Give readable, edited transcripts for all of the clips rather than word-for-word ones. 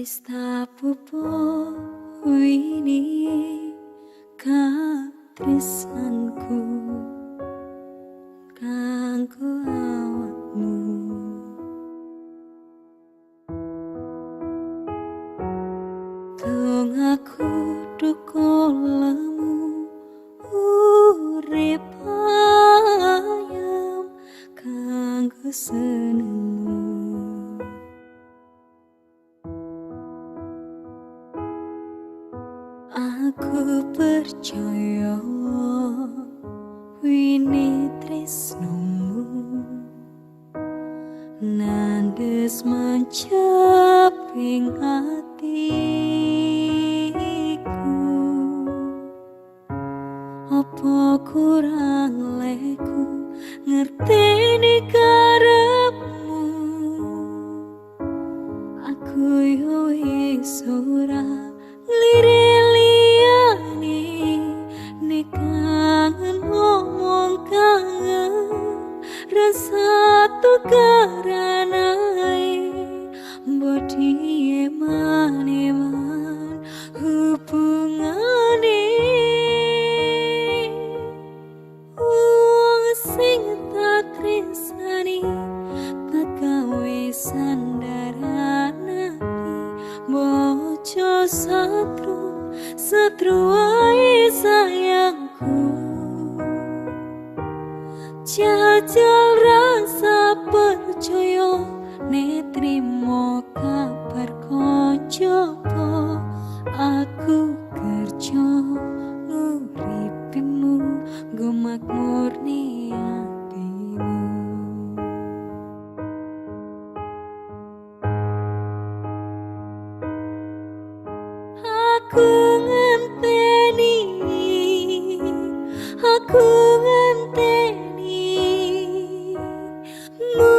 Wis tapupo wini katresnanku kanggo awakmu. Dongaku duka lemu urip ayam kanggo senengmu. Aku percaya wini tresnomu nandes mencaping hatiku. Apa kurang leku ngerteni karepmu? Aku yo wis ora lirih-liyane nek kangen ngomong kangen rasa tukaranai bodi eman-eman hubungane wong sing tak tresnani tak gawe sandaran ati bojo satru wae sayangku. Jajal rasa percaya netrimo kabar koncoku. Aku kerja nguripimu gumakmur ni hatimu. Aku ngenteni mu.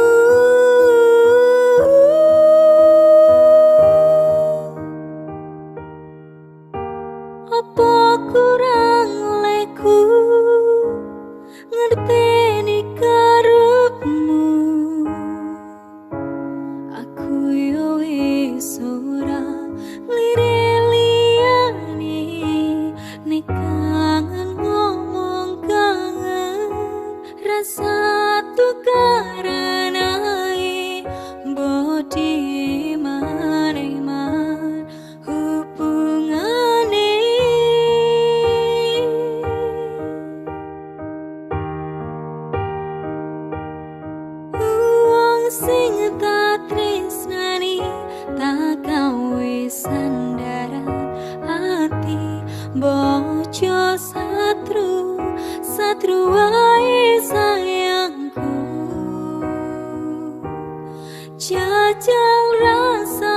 Apa kurang leku ngerteni karepmu? Aku yo wis ora lirih-liyane nek kangen ngomong kangen rasa tukaranai bodi eman-eman hubungane wong sing tak tresnani tak gawe sandaran hati bojo satru wae sayangku. Jajal rasa